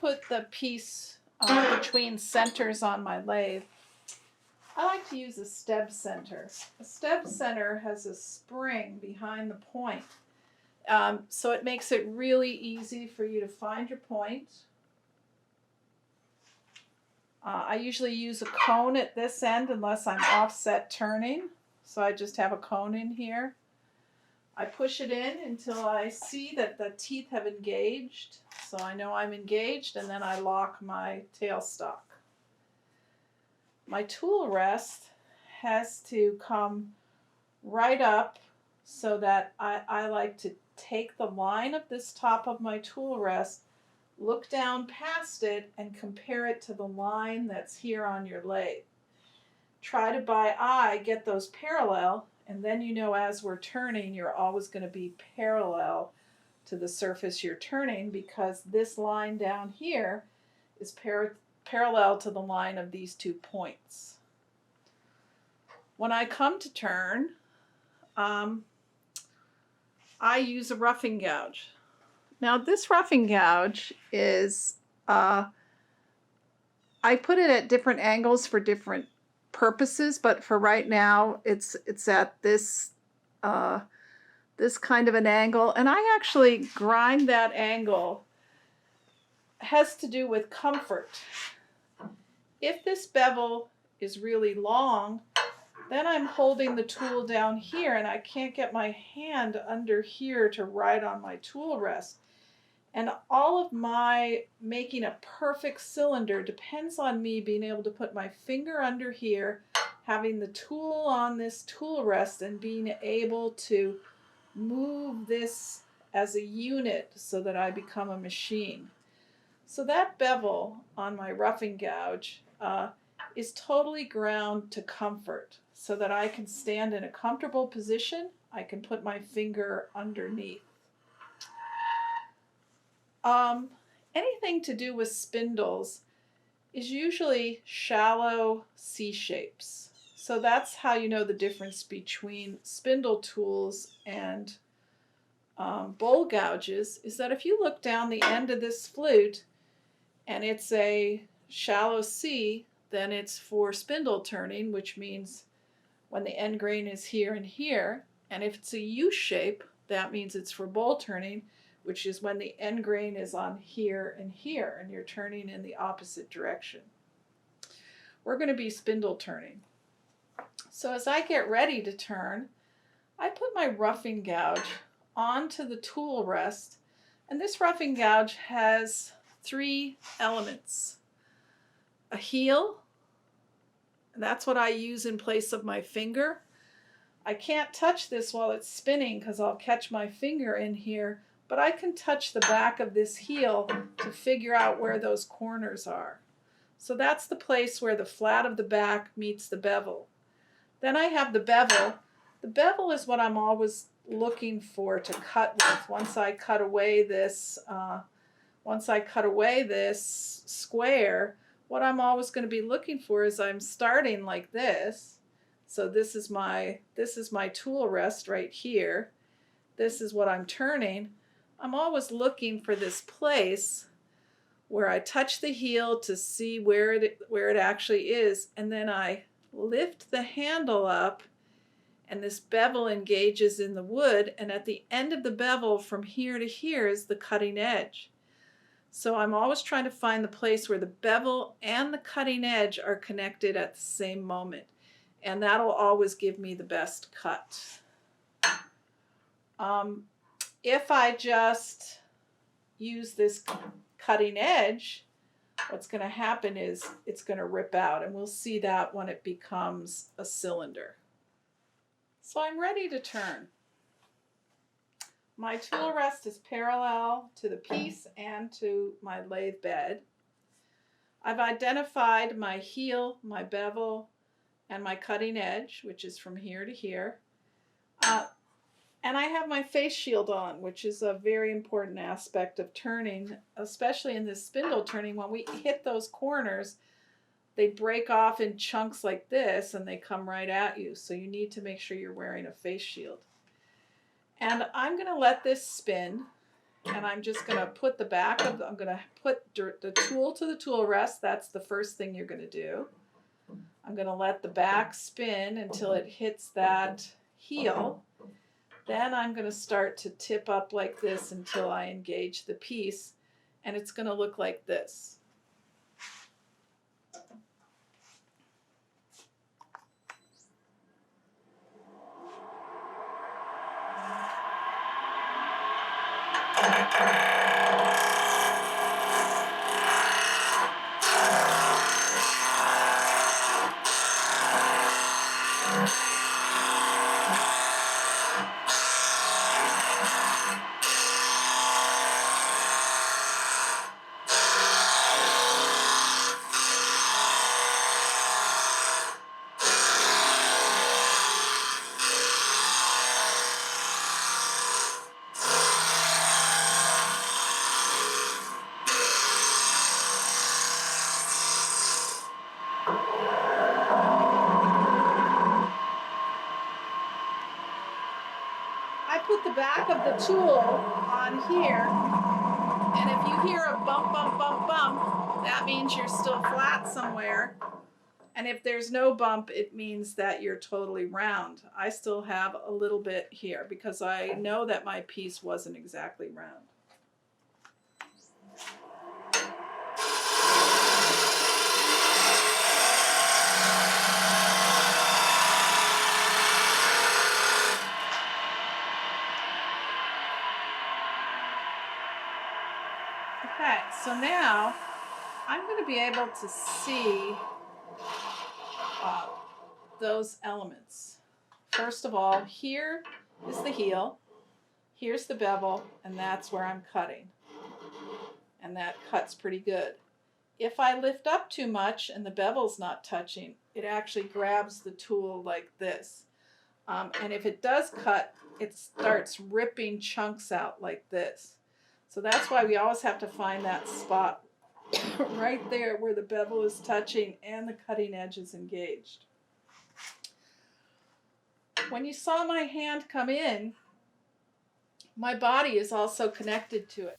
put the piece between centers on my lathe, I like to use a step center. A step center has a spring behind the point, so it makes it really easy for you to find your point. I usually use a cone at this end unless I'm offset turning, so I just have a cone in here. I push it in until I see that the teeth have engaged, so I know I'm engaged, and then I lock my tailstock. My tool rest has to come right up so that I like to take the line of this top of my tool rest, look down past it, and compare it to the line that's here on your lathe. Try to, by eye, get those parallel, and then you know as we're turning, you're always going to be parallel to the surface you're turning, because this line down here is parallel to the line of these 2 points. When I come to turn, I use a roughing gouge. Now this roughing gouge is, I put it at different angles for different purposes, but for right now it's at this this kind of an angle, and I actually grind that angle. It has to do with comfort. If this bevel is really long, then I'm holding the tool down here and I can't get my hand under here to ride on my tool rest. And all of my making a perfect cylinder depends on me being able to put my finger under here, having the tool on this tool rest, and being able to move this as a unit so that I become a machine. So that bevel on my roughing gouge is totally ground to comfort, so that I can stand in a comfortable position. I can put my finger underneath. Anything to do with spindles is usually shallow C-shapes. So that's how you know the difference between spindle tools and bowl gouges, is that if you look down the end of this flute and it's a shallow C, then it's for spindle turning, which means when the end grain is here and here. And if it's a U shape, that means it's for bowl turning, which is when the end grain is on here and here, and you're turning in the opposite direction. We're going to be spindle turning. So as I get ready to turn, I put my roughing gouge onto the tool rest, and this roughing gouge has 3 elements. A heel, and that's what I use in place of my finger. I can't touch this while it's spinning because I'll catch my finger in here, but I can touch the back of this heel to figure out where those corners are. So that's the place where the flat of the back meets the bevel. Then I have the bevel. The bevel is what I'm always looking for to cut with. Once I cut away this square, what I'm always going to be looking for is, I'm starting like this. So this is my tool rest right here. This is what I'm turning. I'm always looking for this place where I touch the heel to see where it actually is, and then I lift the handle up, and this bevel engages in the wood, and at the end of the bevel from here to here is the cutting edge. So I'm always trying to find the place where the bevel and the cutting edge are connected at the same moment, and that'll always give me the best cut. If I just use this cutting edge, what's going to happen is it's going to rip out, and we'll see that when it becomes a cylinder. So I'm ready to turn. My tool rest is parallel to the piece and to my lathe bed. I've identified my heel, my bevel, and my cutting edge, which is from here to here. And I have my face shield on, which is a very important aspect of turning, especially in this spindle turning. When we hit those corners, they break off in chunks like this and they come right at you. So you need to make sure you're wearing a face shield. And I'm going to let this spin, and I'm just going to put the back of, I'm going to put the tool to the tool rest. That's the first thing you're going to do. I'm going to let the back spin until it hits that heel. Then I'm going to start to tip up like this until I engage the piece, and it's going to look like this. I put the back of the tool on here, and if you hear a bump, bump, bump, bump, that means you're still flat somewhere. And if there's no bump, it means that you're totally round. I still have a little bit here because I know that my piece wasn't exactly round. Okay, so now I'm going to be able to see those elements. First of all, here is the heel, here's the bevel, and that's where I'm cutting. And that cuts pretty good. If I lift up too much and the bevel's not touching, it actually grabs the tool like this. And if it does cut, it starts ripping chunks out like this. So that's why we always have to find that spot right there where the bevel is touching and the cutting edge is engaged. When you saw my hand come in, my body is also connected to it.